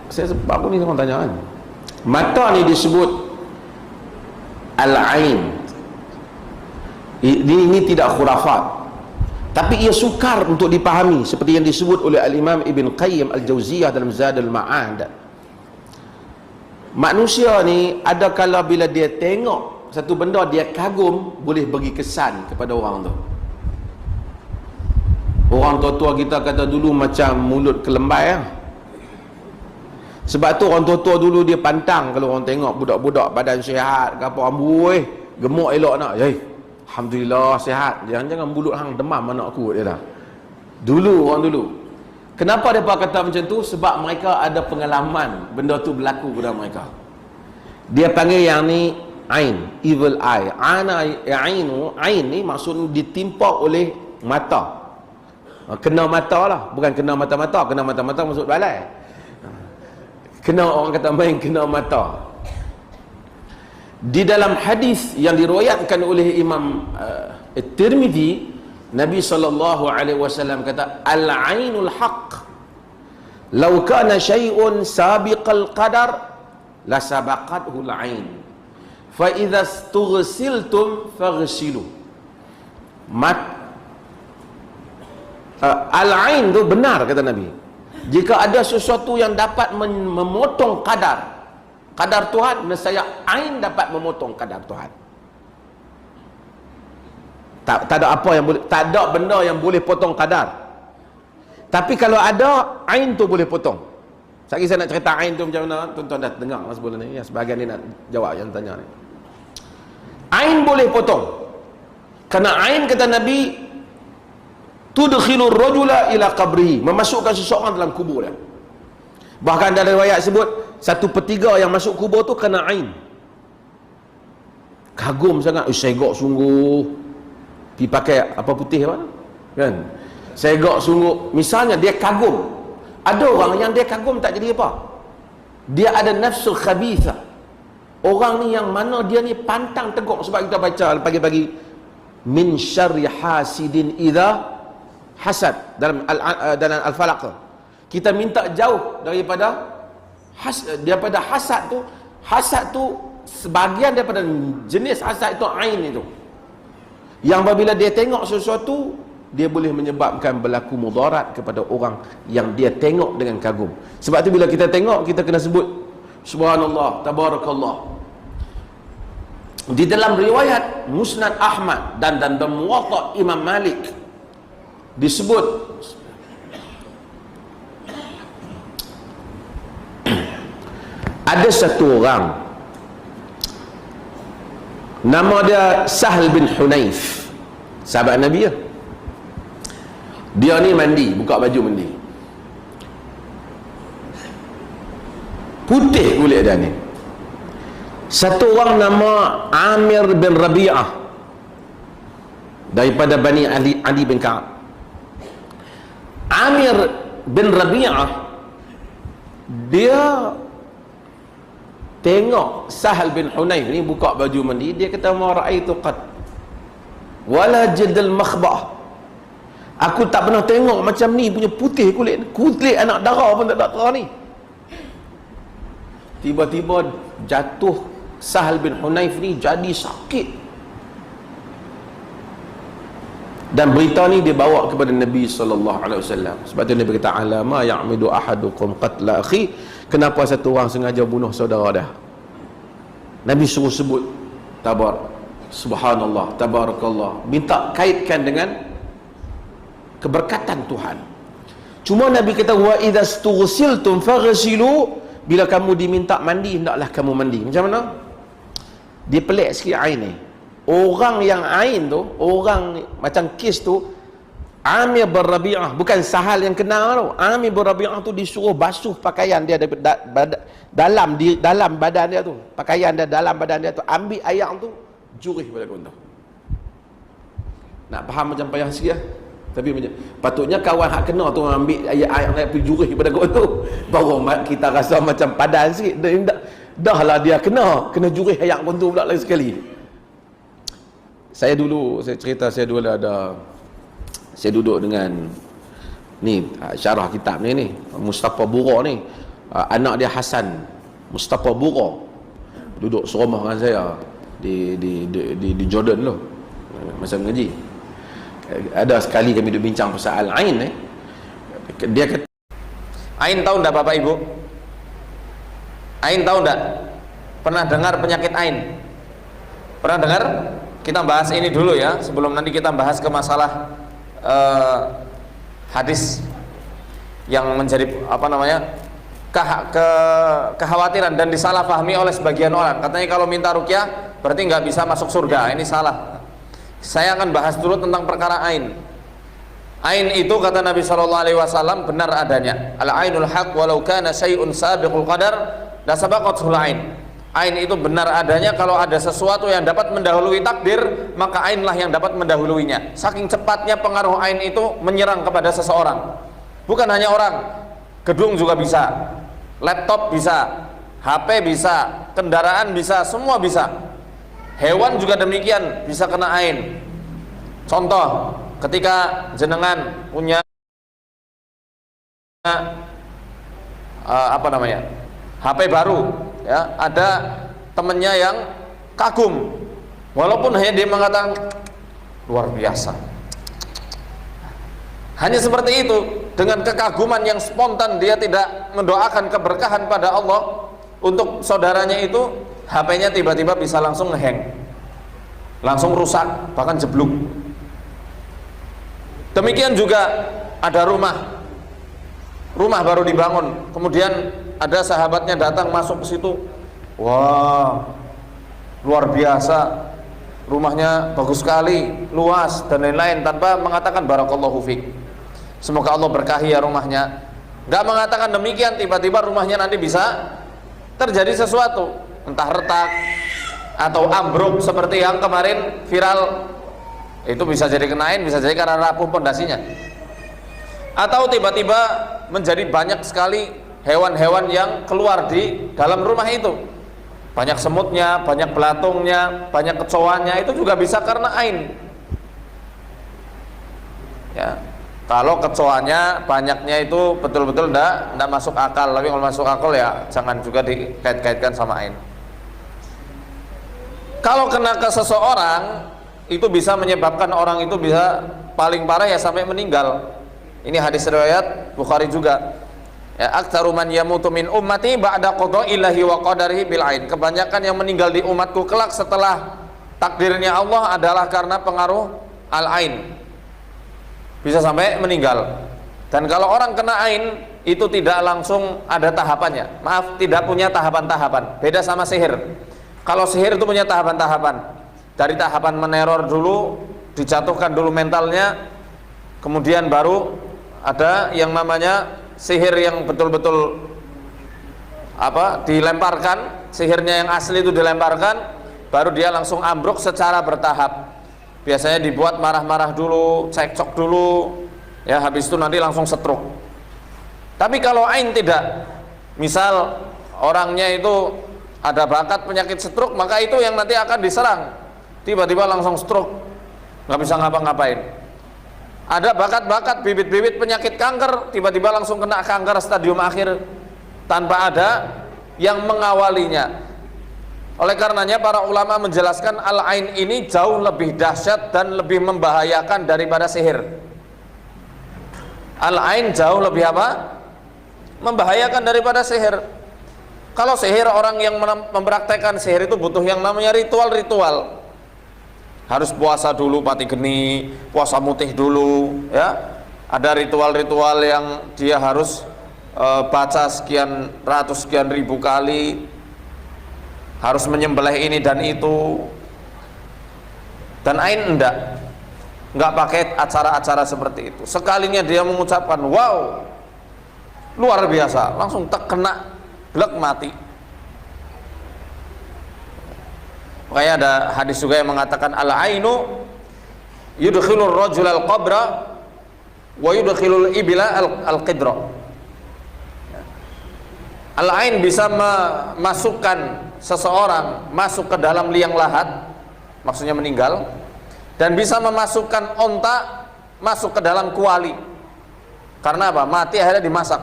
Saya sebab ni orang tanya kan, mata ni disebut al-ain. Ini tidak khurafat, tapi ia sukar untuk dipahami, seperti yang disebut oleh Al-Imam Ibn Qayyim Al-Jauziyah dalam Zadul Ma'ad. Manusia ni ada kala bila dia tengok satu benda dia kagum, boleh bagi kesan kepada orang tu. Orang tua-tua kita kata dulu macam mulut kelembai lah. Sebab tu orang tua-tua dulu dia pantang kalau orang tengok budak-budak badan sihat ke apa, amboi gemuk elok nak. Alhamdulillah sihat. Jangan mulut hang demam anak aku dia dah. Dulu orang dulu. Kenapa mereka kata macam tu? Sebab mereka ada pengalaman benda tu berlaku pada mereka. Dia panggil yang ni ain, evil eye. Ain ni maksud ditimpa oleh mata. Kena mata lah, bukan kena mata-mata. Kena mata-mata masuk balai. Kena, orang kata main kena mata. Di dalam hadis yang diriwayatkan oleh Imam At-Tirmidzi, Nabi SAW kata, al-ainul haqq law kana syai'un sabiqal qadar la sabaqathu al-ain fa idza istughsiltum faghsilu. Al-ain tu benar, kata Nabi. Jika ada sesuatu yang dapat memotong kadar Tuhan, nescaya ain dapat memotong kadar Tuhan. Tak ada apa yang boleh, tak ada benda yang boleh potong kadar. Tapi kalau ada, ain tu boleh potong. Sekali saya nak cerita ain tu macam mana, tuan-tuan dah dengar sebelum ni. Ya, sebahagian ni nak jawab yang tanya ni. Ain boleh potong. Kerana ain, kata Nabi, tudkhilur rajula ila qabrihi, memasukkan seseorang dalam kubur dia. Bahkan dalam riwayat sebut 1/3 yang masuk kubur tu kena ain. Kagum sangat, segak sungguh. Pergi pakai apa putih apa? Kan? Segak sungguh. Misalnya dia kagum. Ada orang yang dia kagum tak jadi apa? Dia ada nafsul khabithah. Orang ni yang mana dia ni pantang teguk, sebab kita baca pagi-pagi min syarri hasidin idza hasad dalam Al-Falaq. Kita minta jauh daripada hasad tu. Hasad tu sebahagian daripada jenis hasad itu ain itu, yang apabila dia tengok sesuatu, dia boleh menyebabkan berlaku mudarat kepada orang yang dia tengok dengan kagum. Sebab tu bila kita tengok, kita kena sebut subhanallah, tabarakallah. Di dalam riwayat Musnad Ahmad dan Muwatta Imam Malik disebut ada satu orang nama dia Sahal bin Hunayf, sahabat Nabi ya. Dia ni mandi, buka baju mandi, putih kulit dia ni. Satu orang nama Amir bin Rabi'ah daripada Bani Ali bin Ka'ab. Amir bin Rabi'ah dia tengok Sahal bin Hunayf ni buka baju mandi, dia kata ma ra'aitu qad wala jadal makhbah. Aku tak pernah tengok macam ni punya putih kulit anak dara pun tak ada ni. Tiba-tiba jatuh Sahal bin Hunayf ni jadi sakit, dan berita ni dia bawa kepada Nabi SAW. Sebab tu Nabi kata, alama ya'midu ahadukum qatla akhi, kenapa satu orang sengaja bunuh saudara dia. Nabi suruh sebut subhanallah, tabarakallah, minta kaitkan dengan keberkatan Tuhan. Cuma Nabi kata wa idza stughsiltum faghsilu, bila kamu diminta mandi, hendaklah kamu mandi. Macam mana? Dia pelik sikit ain ni. Orang yang ain tu, orang macam kes tu, Amir bin Rabi'ah, bukan Sahal yang kenal tu. Amir bin Rabi'ah tu disuruh basuh pakaian dia dalam badan dia tu. Pakaian dia dalam badan dia tu, ambil air tu, jurih pada kawan tu. Nak faham macam payah sikit lah. Tapi macam patutnya kawan hak kena tu ambil air pergi jurih pada kawan tu, baru kita rasa macam padan sikit. Dah lah dia kena jurih air kawan tu pula lagi sekali. Saya dulu saya duduk dengan ni syarah kitab ni Mustafa Bura ni. anak dia Hasan Mustafa Bura duduk serumah dengan saya di Jordan tu masa mengaji. Ada sekali kami duduk bincang pasal Al-Ain dia kata, Ain tahu enggak Bapak Ibu? Ain tahu enggak? Pernah dengar penyakit Ain? Pernah dengar? Kita bahas ini dulu ya sebelum nanti kita bahas ke masalah hadis yang menjadi kekhawatiran dan disalahpahami oleh sebagian orang. Katanya kalau minta ruqyah berarti nggak bisa masuk surga. Ini salah. Saya akan bahas dulu tentang perkara ain. Ain itu kata Nabi SAW benar adanya. Al-ainul haq walau kana syai'un sabiqul qadar la sabaqatul ain. Ain itu benar adanya. Kalau ada sesuatu yang dapat mendahului takdir, maka ainlah yang dapat mendahuluinya. Saking cepatnya pengaruh ain itu menyerang kepada seseorang. Bukan hanya orang, gedung juga bisa, laptop bisa, HP bisa, kendaraan bisa, semua bisa. Hewan juga demikian, bisa kena ain. Contoh, ketika jenengan punya HP baru, ya, ada temennya yang kagum, walaupun hanya dia mengatakan luar biasa. Hanya seperti itu, dengan kekaguman yang spontan, dia tidak mendoakan keberkahan pada Allah untuk saudaranya itu, HP-nya tiba-tiba bisa langsung ngehang, langsung rusak, bahkan jeblok. Demikian juga ada rumah baru dibangun, kemudian ada sahabatnya datang masuk ke situ, wah luar biasa, rumahnya bagus sekali, luas dan lain-lain, tanpa mengatakan barakallahu fiik, semoga Allah berkahi ya rumahnya. Gak mengatakan demikian, tiba-tiba rumahnya nanti bisa terjadi sesuatu, entah retak atau ambruk seperti yang kemarin viral. Itu bisa jadi kenain, bisa jadi karena rapuh pondasinya, atau tiba-tiba menjadi banyak sekali hewan-hewan yang keluar di dalam rumah itu, banyak semutnya, banyak belatungnya, banyak kecoanya. Itu juga bisa karena ain, ya. Kalau kecoanya banyaknya itu betul-betul enggak masuk akal, tapi kalau masuk akal ya jangan juga dikait-kaitkan sama ain. Kalau kena ke seseorang, itu bisa menyebabkan orang itu bisa paling parah ya sampai meninggal. Ini hadis riwayat Bukhari juga. Ya, aktsaru man yamutu min ummati ba'da qada'illahi wa qadarihi bil ain. Kebanyakan yang meninggal di umatku kelak setelah takdirnya Allah adalah karena pengaruh al-ain. Bisa sampai meninggal. Dan kalau orang kena ain itu tidak langsung ada tahapannya. Maaf, tidak punya tahapan-tahapan. Beda sama sihir. Kalau sihir itu punya tahapan-tahapan. Dari tahapan meneror dulu, dijatuhkan dulu mentalnya, kemudian baru ada yang namanya sihir yang betul-betul dilemparkan, sihirnya yang asli itu dilemparkan, baru dia langsung ambruk secara bertahap. Biasanya dibuat marah-marah dulu, cekcok dulu, ya, habis itu nanti langsung stroke. Tapi kalau ain tidak, misal orangnya itu ada bakat penyakit stroke, maka itu yang nanti akan diserang, tiba-tiba langsung stroke, nggak bisa ngapa-ngapain. Ada bakat-bakat bibit-bibit penyakit kanker, tiba-tiba langsung kena kanker stadium akhir tanpa ada yang mengawalinya. Oleh karenanya para ulama menjelaskan al-ain ini jauh lebih dahsyat dan lebih membahayakan daripada sihir. Al-ain jauh lebih membahayakan daripada sihir. Kalau sihir, orang yang mempraktekkan sihir itu butuh yang namanya ritual-ritual. Harus puasa dulu pati geni, puasa mutih dulu, ya. Ada ritual-ritual yang dia harus baca sekian ratus, sekian ribu kali, harus menyembelih ini dan itu. Dan ain enggak pakai acara-acara seperti itu. Sekalinya dia mengucapkan wow, luar biasa, langsung terkena, blek, mati. Makanya ada hadis juga yang mengatakan al-ainu yudkhilur rajulal qabra wa yudkhilul ibla al-qidra. Al-ain bisa memasukkan seseorang masuk ke dalam liang lahat, maksudnya meninggal, dan bisa memasukkan onta masuk ke dalam kuali. Karena apa? Mati akhirnya dimasak.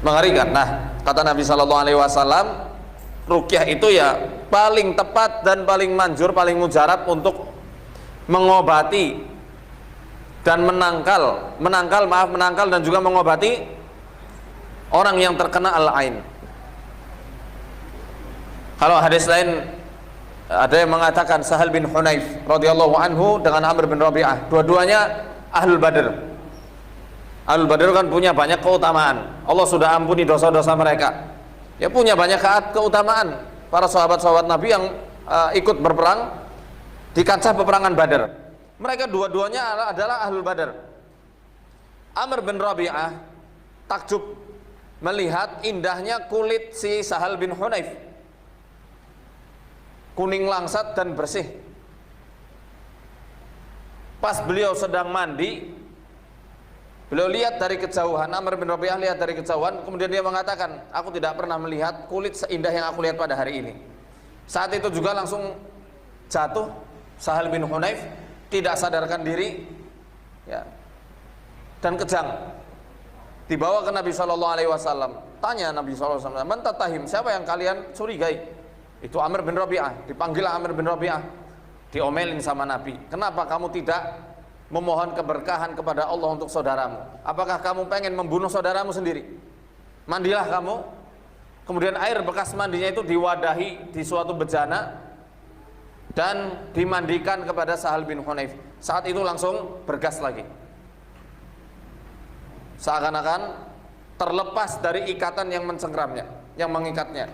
mengerikan. Nah, kata Nabi Shallallahu Alaihi Wasallam, ruqyah itu ya paling tepat dan paling manjur, paling mujarab untuk mengobati dan menangkal dan juga mengobati orang yang terkena al-ain. Kalau hadis lain ada yang mengatakan Sahal bin Hunayf radhiyallahu anhu dengan Amr bin Rabi'ah, dua-duanya ahlul Badr. Ahlul Badr kan punya banyak keutamaan. Allah sudah ampuni dosa-dosa mereka. Ya punya banyak keutamaan para sahabat-sahabat Nabi yang ikut berperang di kancah peperangan Badar. Mereka dua-duanya adalah ahlul Badr. Amr bin Rabi'ah takjub melihat indahnya kulit si Sahal bin Hunayf, kuning langsat dan bersih. Pas beliau sedang mandi, beliau lihat dari kejauhan, Amr bin Rabi'ah lihat dari kejauhan, kemudian dia mengatakan, aku tidak pernah melihat kulit seindah yang aku lihat pada hari ini. Saat itu juga langsung jatuh Sahal bin Hunayf, tidak sadarkan diri, ya, dan kejang. Dibawa ke Nabi Shallallahu Alaihi Wasallam. Tanya Nabi Shallallahu Alaihi Wasallam, "Man tatahim? Siapa yang kalian curigai?" Itu Amr bin Rabi'ah. Dipanggil Amr bin Rabi'ah, diomelin sama Nabi. Kenapa kamu tidak memohon keberkahan kepada Allah untuk saudaramu? Apakah kamu pengen membunuh saudaramu sendiri? Mandilah kamu. Kemudian air bekas mandinya itu diwadahi di suatu bejana dan dimandikan kepada Sahal bin Hunayf. Saat itu langsung bergas lagi, seakan-akan terlepas dari ikatan yang mencengkramnya, yang mengikatnya.